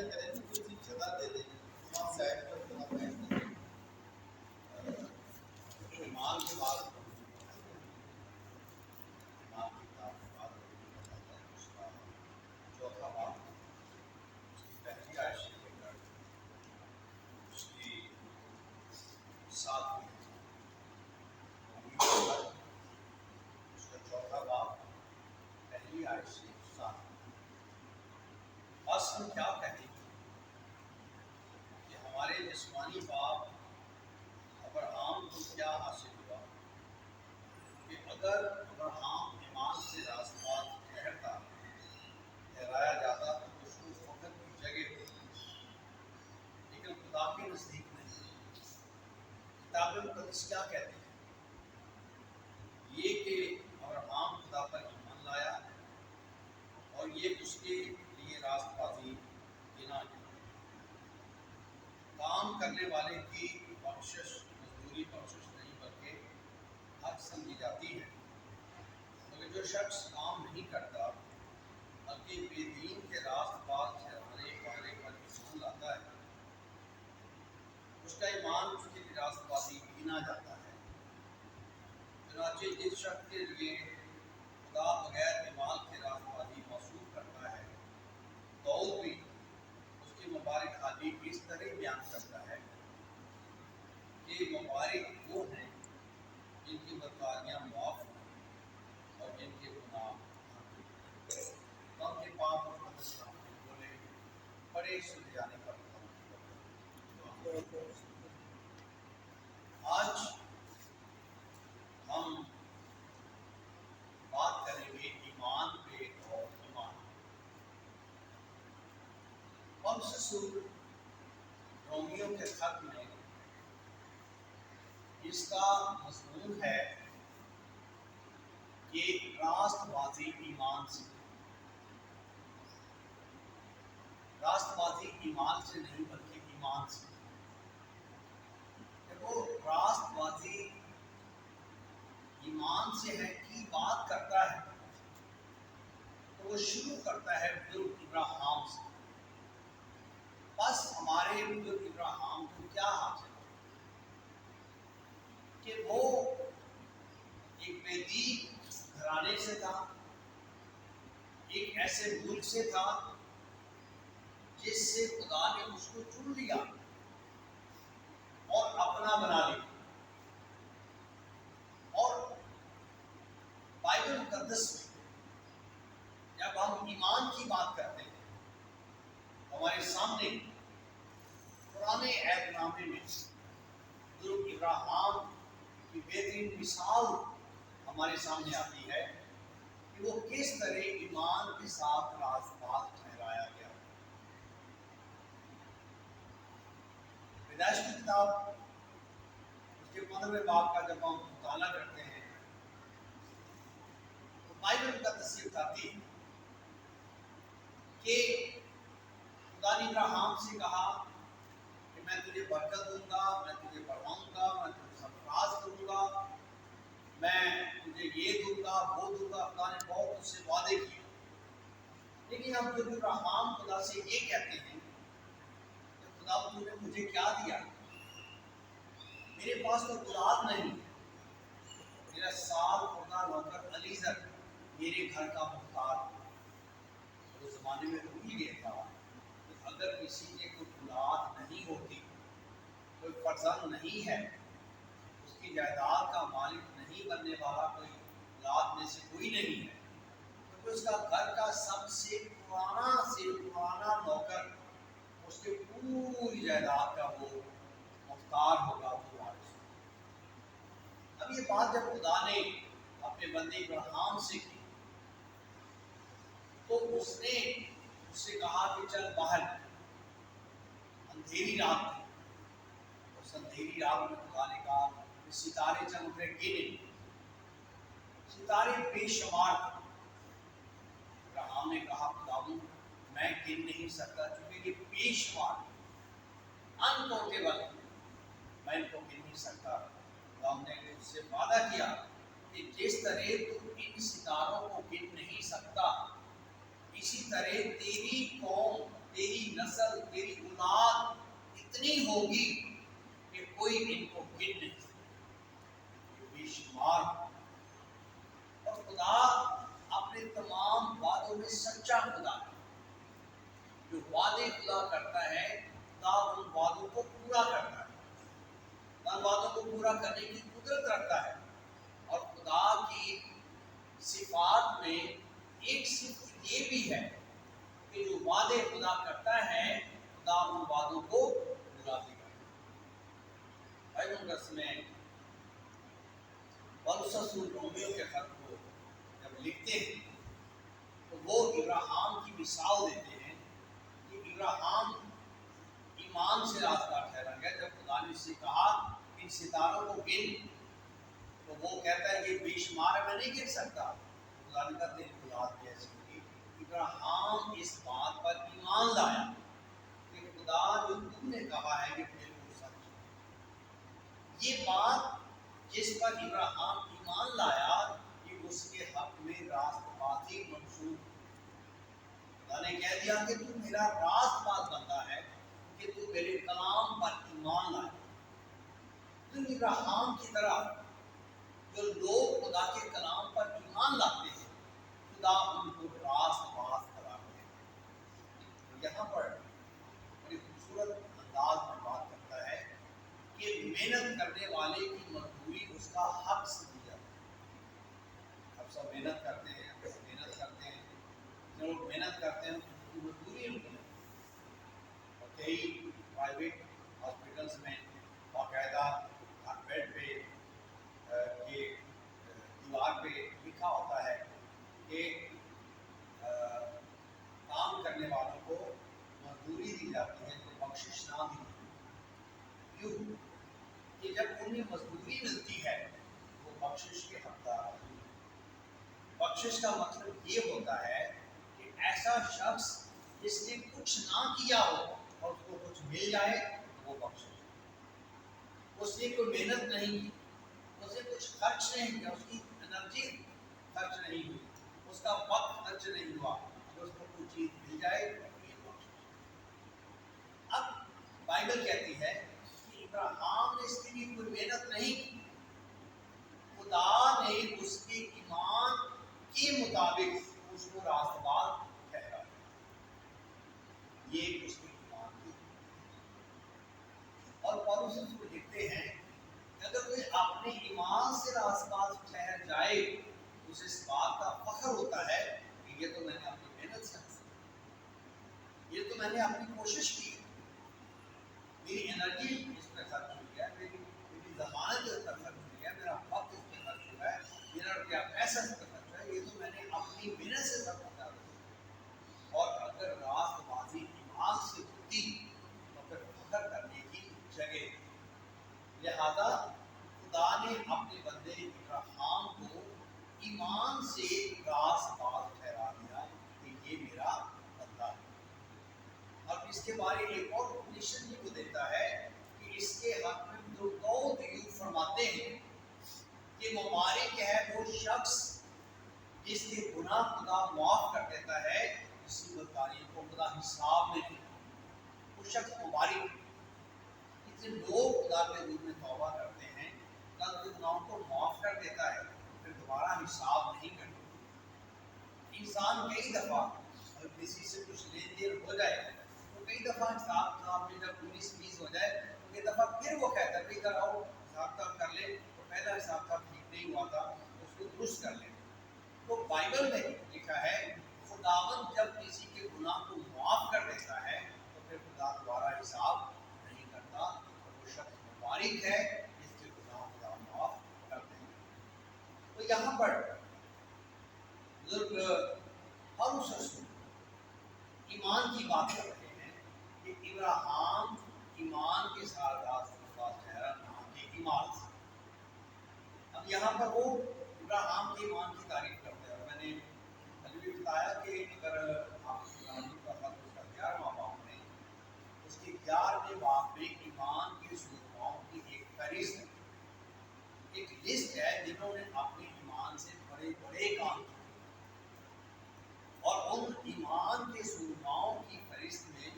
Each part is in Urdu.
کیا کریں کوئی سی جگہ دے دیں وہاں سائڈ پر تھوڑا بیٹھ دیں ایمان کے بعد ایمان کی کتاب کے بعد بتاتا ہے اس کا چوتھا باب اس کی پہلی آیت سے لے کر اس کی ساتویں اس کا چوتھا باب پہلی آیت سے ساتویں بس ہم کیا کہیں کہ ہمارے جسمانی باپ ابراہیم کو کیا حاصل ہوا کہ اگر ابراہیم ایمان سے راست بات ٹھہرتا ٹھہرایا جاتا تو اس کو فخر کی جگہ ہوتی لیکن خدا کے نزدیک نہیں۔ کتاب مقدس کیا کہتے ہیں؟ یہ کہ ابراہیم خدا پر ایمان لایا اور یہ اس کے لیے راست بازی گنا گیا۔ کام کرنے والے کی بخشش مزدوری بخشش نہیں بلکہ حق سمجھی جاتی ہے، مگر جو شخص کام نہیں کرتا بلکہ بے دین کے راست باز ٹھہرانے والے پر ایمان لاتا ہے اس کا ایمان اس کے لیے راست بازی گنا جاتا ہے۔ چنانچہ جس شخص کے لیے خدا بغیر ایمان کے راست بازی موصول کرتا ہے، داؤد بھی اس کی مبارک حالی اس طرح بیان کرتا ہے کہ مبارک وہ ہیں جن کی بدکاریاں معاف ہیں اور جن کے گناہ ہم کے پاپ اور مقدس بولے بڑے سلجھ جانے پر آج ہم بات کریں گے ایمان پہ اور ایمان پولس رسول رومیو کے خط میں اس کا مضمون ہے کہ راست بازی ایمان سے، راست بازی ایمان سے نہیں بلکہ ایمان سے۔ وہ راست بازی ایمان سے ہے کی بات کرتا ہے تو وہ شروع کرتا ہے بزرگ ابراہیم سے۔ بس ہمارے بزرگ ابراہیم کو کیا حاصل کہ وہ ایک بے دین گھرانے سے تھا، ایک ایسے ملک سے تھا جس سے خدا نے اس کو چن لیا اور اپنا بنا لیا۔ اور بائبل مقدس میں جب ہم ایمان کی بات کرتے ہیں ہمارے سامنے پرانے عہد نامے میں بزرگ ابراہیم کی بہترین مثال ہمارے سامنے آتی ہے کہ وہ کس طرح ایمان کے ساتھ راست باز ٹھہرایا گیا۔ پیدائش کی کتاب اس کے 15ویں باب کا جب ہم مطالعہ کرتے ہیں تو بائبل مقدس یہ بتاتی ہے کہ خدا نے ابراہیم سے کہا کہ میں تجھے برکت دوں گا، میں تجھے بڑھاؤں گا، میں تجھے سرفراز کروں گا، میں تجھے یہ دوں گا وہ دوں گا۔ خدا نے بہت اس سے وعدے کیے، لیکن اب جب ابراہیم خدا سے یہ کہتے ہیں کہ خدا تو نے مجھے کیا دیا؟ میرے پاس تو اولاد نہیں ہے، میرا سال خوردہ نوکر علیزر میرے گھر کا مختار۔ اس زمانے میں بھول گیا تھا کہ اگر کسی کے کوئی اولاد نہیں ہوتی، کوئی فرزند نہیں ہے، اس کی جائیداد کا مالک نہیں بننے والا کوئی اولاد میں سے کوئی نہیں ہے، تو اس کا گھر کا سب سے پرانا نوکر اس کے پوری جائیداد کا وہ مختار ہوگا، وہ وارث ہوگا۔ اب یہ بات جب خدا نے اپنے بندے ابراہیم سے کی تو اس نے اس سے کہا کہ چل باہر، اندھیری رات تھی، اس اندھیری رات میں خدا نے کہا کہ ستارے چمک رہے گنے، ستارے بے شمار تھے۔ ابراہیم نے کہا خداوند میں گن نہیں سکتا، چونکہ یہ بے شمار انکاؤنٹیبل، میں ان کو گن نہیں سکتا۔ خداوند نے اس سے وعدہ کیا کہ جس طرح تو ان ستاروں کو گن نہیں سکتا، اسی طرح تیری قوم تیری نسل تیری اولاد اتنی ہوگی کہ کوئی ان کو گن نہیں سکتا، بے شمار۔ اور خدا اپنے تمام وعدوں میں سچا خدا ہے، جو وعدے خدا کرتا ہے خدا ان وعدوں کو پورا کرتا ہے، خدا وعدوں کو پورا کرنے کی قدرت رکھتا ہے۔ اور خدا کی صفات میں ایک صفت یہ بھی ہے کہ جو وعدے خدا کرتا ہے خدا ان وعدوں کو پورا بھی کرتا ہے۔ بھائی مقدس میں پولس رسول رومیو کے خط کو جب لکھتے ہیں تو وہ ابراہیم کی مثال دیتے ہیں کہ ابراہیم ایمان سے راستہ ٹھہرا گیا۔ جب خدا نے اس سے کہا ان ستاروں کو گن، تو وہ کہتا ہے یہ بے شمار ہے، میں نہیں گن سکتا۔ خدا نے کہا تیری اولاد کیسی ہوگی۔ ابراہیم اس بات پر ایمان لایا کہ خدا جو تم نے کہا ہے یہ بالکل سچ ہے۔ یہ بات جس پر ابراہیم ایمان لایا یہ اس کے حق میں راست بازی منسوخ۔ خدا نے کہہ دیا کہ تو میرا راست باز بندہ ہے کہ تو میرے کلام پر ایمان لائے۔ تم ابراہیم کی طرح جو لوگ خدا کے کلام پر ایمان لاتے ہیں خدا ان کو راست باز قرار دیتا ہے۔ یہاں پر بڑی خوبصورت انداز میں بات کرتا ہے کہ محنت کرنے والے کی مزدوری اس کا حق سمجھی جاتی ہے۔ اب سب محنت کرتے ہیں، جو لوگ محنت کرتے ہیں ان کی مزدوری ان کو ملتی ہے۔ اور کئی پرائیویٹ ہاسپٹلس میں باقاعدہ ہر بیڈ پہ یہ دیوار پہ لکھا ہوتا ہے کہ کام کرنے والوں کو مزدوری دی جاتی ہے تو بخشش نہ دی جاتی۔ کیوں کہ جب انہیں مزدوری ملتی ہے وہ بخشش کے حقدار ہوتے ہیں۔ بخشش کا مطلب یہ ہوتا ہے کہ ایسا شخص جس نے کچھ نہ کیا ہو اور اس کو کچھ مل جائے وہ بخشش۔ اس نے کوئی محنت نہیں کی، اس نے کچھ خرچ نہیں کیا، اس کی انرجی خرچ نہیں ہوئی، اس کا وقت خرچ نہیں ہوا، اگر اس کو کوئی چیز مل جائے تو یہ بخشش۔ اب بائبل کہتی ہے کہ ابراہیم نے اس کے لیے کوئی محنت نہیں کی، خدا نے اس کے ایمان کے مطابق اس کو راست باز ٹھہرا۔ یہ اس کے ایمان کی۔ اور پولس رسول لکھتے ہیں کہ اگر کوئی اپنے ایمان سے راست باز ٹھہر جائے تو اسے اس بات کا فخر ہوتا ہے کہ یہ تو میں نے اپنی محنت سے حاصل کیا، یہ تو میں نے اپنی کوشش کی ہے، میری انرجی اس پہ خرچ ہوئی ہے، میری ذہانت اس پر خرچ ہوئی ہے، میرا وقت اس پہ خرچ ہوا ہے، میرا روپیہ پیسہ اس پہ خرچ ہوا ہے، یہ تو میں نے اپنی محنت سے سب کچھ کیا۔ اور اگر راست بازی ایمان سے ہوتی تو پھر فخر کرنے کی جگہ۔ لہذا خدا نے اپنے بندے ابراہیم کو ایمان سے راست باز ٹھہرا دیا کہ یہ میرا بندہ ہے۔ اب اس کے بارے ایک اور کنڈیشن بھی وہ دیتا ہے کہ اس کے حق میں جو دو دیو فرماتے ہیں کہ مبارک ہے وہ شخص جس کے گناہ خدا معاف کر دیتا ہے، مصیبت داری کو خدا حساب میں نہیں، وہ شخص مبارک ہے۔ اتنے لوگ خدا کے حضور میں توبہ کرتے ہیں، خدا کے گناہوں کو معاف کر دیتا ہے، پھر دوبارہ حساب نہیں کرتا۔ انسان کئی دفعہ اگر کسی سے کچھ لین دین ہو جائے تو کئی دفعہ حساب کتاب میں جب 19-20 ہو جائے تو ایک دفعہ پھر وہ کہتا ہے ادھر آؤ حساب کتاب کر لے، تو پہلا حساب کتاب ٹھیک نہیں ہوا تھا اس کو درست کر لیں۔ تو بائبل میں لکھا ہے خداوند جب کسی کے گناہ کو معاف کر دیتا ہے تو پھر خدا دوبارہ حساب نہیں کرتا، اور وہ شخص مبارک ہے جس کے گناہ خدا معاف کرتے ہیں۔ تو یہاں پر بزرگ پولس رسول ایمان کی بات کر رہے ہیں کہ ابراہیم ایمان کے ساتھ راست باز ٹھہرا، نہ کہ ایمان سے۔ اب یہاں پر وہ ابراہیم کے ایمان کی تعریف کرتے ہیں، اور میں نے ابھی بھی بتایا کہ اگر آپ ابراہیم کا خط اس کا 11واں باب میں اس کے 11ویں باب میں ایمان کے سورماؤں کی ایک فہرست ہے، ایک لسٹ ہے جنہوں نے اپنے ایمان سے بڑے بڑے کام کیے، اور ان ایمان کے سورماؤں کی فہرست میں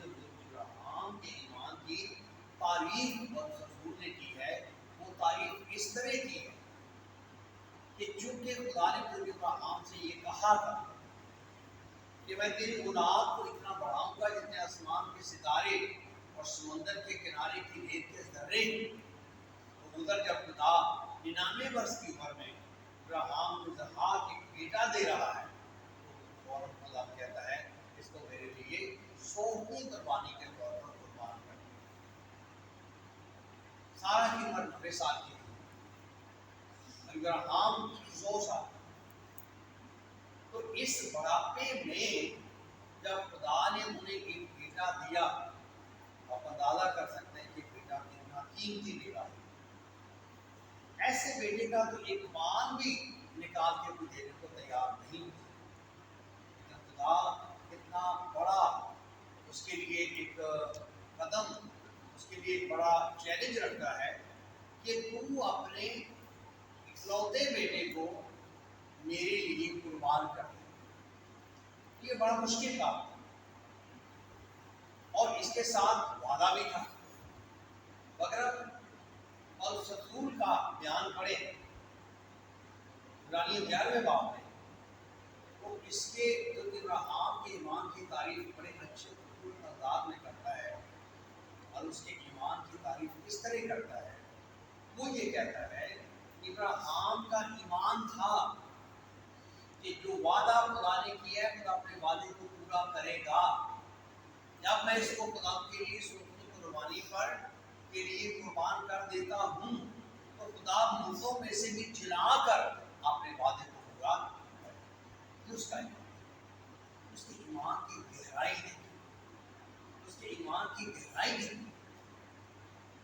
تعریف اور رسول نے کی ہے وہ تعریف اس طرح کی ہے کہ چونکہ خدا نے حضرت ابراہیم سے یہ کہا تھا کہ میں تیری اولاد کو اتنا بڑھاؤں گا جتنے آسمان کے ستارے اور سمندر کے کنارے کی ریت کے ذرے، تو ادھر جب خدا 99 برس کی عمر میں ابراہیم کو اسحاق ایک بیٹا دے رہا ہے تو فوراً خدا کہتا ہے اس کو میرے لیے 100ویں قربانی کے طور پر قربان کر دو۔ سارا کی عمر 90 سال کی تھی، ابراہیم 100 سال۔ تو اس بڑھاپے میں جب خدا نے انہیں ایک بیٹا دیا، آپ اندازہ کر سکتے ہیں کہ بیٹا کتنا قیمتی بیٹا ہے۔ ایسے بیٹے کا تو ایک مال بھی نکال کے کوئی دینے کو تیار نہیں ہوتا، لیکن خدا کتنا بڑا اس کے لیے ایک قدم، اس کے لیے ایک بڑا چیلنج رکھتا ہے کہ تو اپنے اکلوتے بیٹے کو میرے لیے قربان کر دے۔ یہ بڑا مشکل کام تھا اور اس کے ساتھ وعدہ بھی تھا۔ اگر اور اس رسول کا بیان پڑھے عبرانی 11ویں باب میں، وہ اس کے ابراہیم کے ایمان کی تعریف بڑے اچھے انداز میں کرتا ہے، اور اس کے ایمان کی تعریف کس طرح کرتا ہے۔ وہ یہ کہتا ہے کہ ابراہیم کا ایمان تھا کہ جو وعدہ خدا نے کیا ہے خدا اپنے وعدے کو پورا کرے گا۔ جب میں اس کو خدا کے لیے سوچنے قربانی پر کے لیے قربان کر دیتا ہوں تو خدا مردوں میں سے بھی جلا کر اپنے وعدے کو پورا کرے گا۔ اس کا ایمان، اس کے ایمان کی گہرائی دیکھی، اس کے ایمان کی گہرائی دیکھی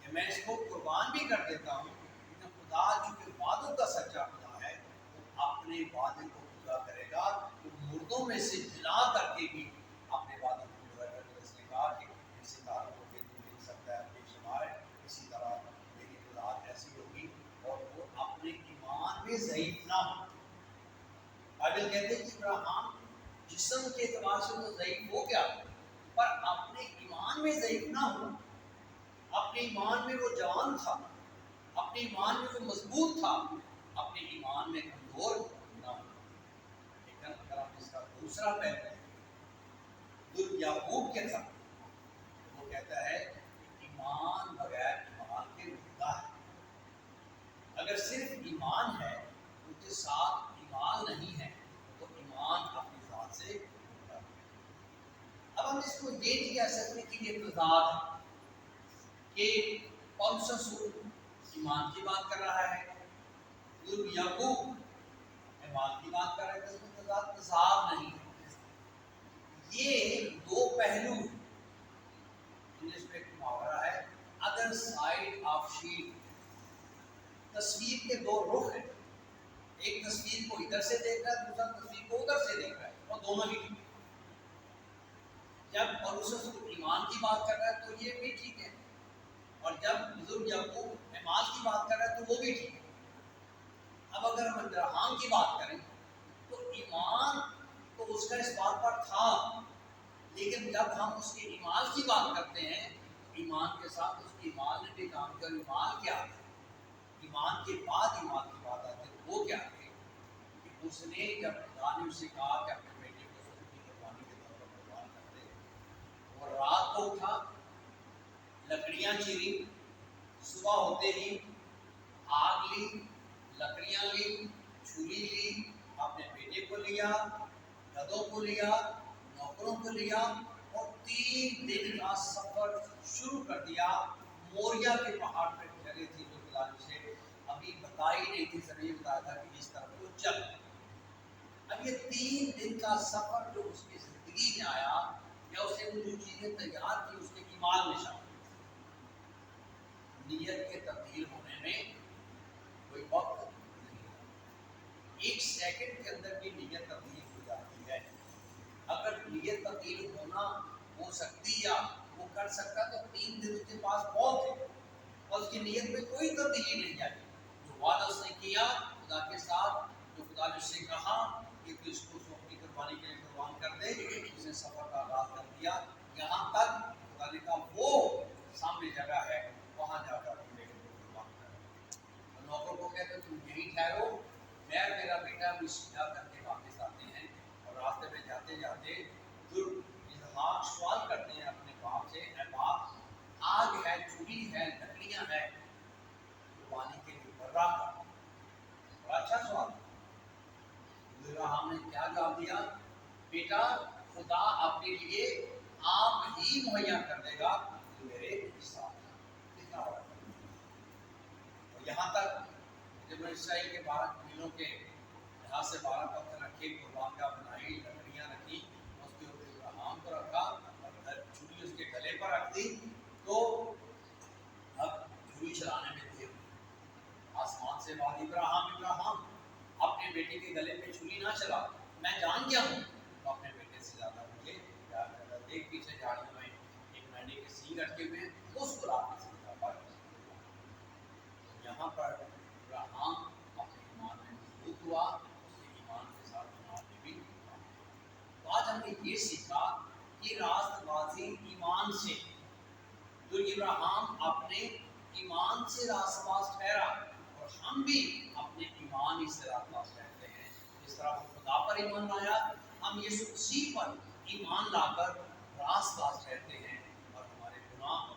کہ میں اس کو قربان بھی کر دیتا ہوں لیکن خدا چونکہ وعدوں کا سچا خدا ہے وہ اپنے وعدے کو پورا کرے گا۔ وہ مردوں میں سے جلا کر کے بھی اپنے وعدے کو پورا کرے گا۔ اس نے کہا کہ اسی طرح کو دیکھ سکتا ہے اپنی شمار، اسی طرح میری اولاد ایسی ہوگی اور وہ اپنے ایمان میں ضعیف نہ ہو۔ بائبل کہتے ہیں کہ ابراہیم جسم کے اعتبار سے وہ ضعیف ہو گیا پر اپنے ایمان میں ضعیف نہ ہو۔ اپنے ایمان میں وہ جوان تھا، اپنے ایمان میں وہ مضبوط تھا، اپنے ایمان میں کمزور نہ ہو۔ لیکن اگر آپ اس کا دوسرا پہلو یعقوب کے تھا، وہ کہتا ہے کہ ایمان بغیر ایمان کے مردہ ہے۔ اگر صرف ایمان ہے اس کے ساتھ ایمان نہیں ہے تو ایمان اپنی ذات سے مردہ ہے۔ اب ہم اس کو یہ نہیں کہہ سکتے کہ یہ تضاد ہے کہ پولس رسول ایمان کی بات کر رہا ہے، یعقوب ایمان کی بات کر رہا ہے، تو اس میں تضاد نہیں ہے۔ یہ دو پہلو، انگلش میں ایک محاورہ ہے ادر سائڈ آف شیلڈ، تصویر کے دو رخ ہیں، ایک تصویر کو ادھر سے دیکھ رہا ہے، دوسرا تصویر کو ادھر سے دیکھ رہا ہے، اور دونوں بھی ٹھیک ہے۔ جب پولس رسول ایمان کی بات کر رہا ہے تو یہ بھی ٹھیک ہے، اور جب بزرگ یعقوب ایمان کی بات کر رہا ہے تو وہ بھی ٹھیک ہے۔ اب اگر ہم ابراہیم کی بات کریں تو ایمان تو اس کا اس بات پر تھا، لیکن جب ہم اس کے ایمان کی بات کرتے ہیں ایمان کے ساتھ اس کے ایمان نے بھی کام کیا۔ ایمان کیا ہے؟ ایمان کے بعد ایمان کی بات آتی ہے، وہ کیا ہے کہ اس نے جب خدا نے اسے کہا کہ اپنے بیٹے کو سب کی قربانی کے طور پر قربان کر دے، وہ رات کو اٹھا، لکڑیاں چیری، صبح ہوتے ہی آگ لی، لکڑیاں لی، چھری لی، اپنے بیٹے کو لیا، گدھوں کو لیا، نوکروں کو لیا، اور 3 دن کا سفر شروع کر دیا۔ موریا کے پہاڑ پہ جگہ تھی جو خدا نے اسے ابھی بتائی نہیں تھی، سب یہ بتایا تھا کہ اس طرف کو چل۔ اب یہ 3 دن کا سفر جو اس کی زندگی میں آیا، یا اسے وہ جو چیزیں تیار کی اس کے ایمان میں شامل، نیت کے تبدیل ہونے میں کوئی وقت نہیں ہے، 1 سیکنڈ کے اندر بھی نیت تبدیل ہو جاتی ہے۔ اگر نیت تبدیل ہونا ہو سکتی یا وہ کر سکتا تو 3 دن اس کے پاس بہت ہے، اور اس کی نیت میں کوئی تبدیلی نہیں آئی۔ جو وعدہ اس نے کیا خدا کے ساتھ، جو خدا نے اس سے کہا کہ تو اس کو اپنی قربانی کے لیے قربان کر دے، اس نے سفر کا آغاز کر دیا۔ یہاں تک خدا نے کہا وہ سامنے جگہ ہے یہیں ٹھہرو، میں اور میرا بیٹا بھی سیدھا کر کے واپس آتے ہیں، اور راستے میں جاتے جاتے اسحاق سوال کرتے ہیں اپنے باپ سے، اے باپ، آگ ہے، چولی ہے، لکڑیاں ہیں، قربانی کے لیے برا کر۔ بڑا اچھا سوال۔ ابراہیم نے کیا جواب دیا؟ بیٹا، خدا اپنے لیے آپ ہی مہیا کر دے گا جو میرے ساتھ ہے۔ کتنا بڑا۔ اور یہاں تک جب اسرائیل کے 12 قبیلوں کے لحاظ سے 12 پتھر رکھے، قربان گاہ بنائی، لکڑیاں رکھی، اس کے اوپر ابراہیم کو رکھا اور چھری اس کے گلے پر رکھ دی، تو اب چھری چلانے میں دیر ہوئی۔ آسمان سے بات، ابراہیم اپنے بیٹے کے گلے پہ چھری نہ چلا، میں جان گیا ہوں تو اپنے بیٹے سے زیادہ مجھے پیار کرتا۔ دیکھ پیچھے جھاڑیوں میں ایک مینڈے کے سینگ اٹکے ہوئے ہیں، اس کو رات میں سیدھا پر یہاں پر ابراہیم اپنے ایمان میں مضبوط ہوا، اس کے ایمان کے ساتھ ایمان میں بھی ہوا۔ تو آج ہم نے یہ سیکھا کہ راست بازی ایمان سے، تو ابراہیم اپنے ایمان سے راست باز ٹھہرا، اور ہم بھی اپنے ایمان ہی سے راست باز ٹھہرتے ہیں۔ جس طرح وہ خدا پر ایمان لایا، ہم یسوع مسیح پر ایمان لا کر راست باز ٹھہرتے ہیں، اور ہمارے گناہ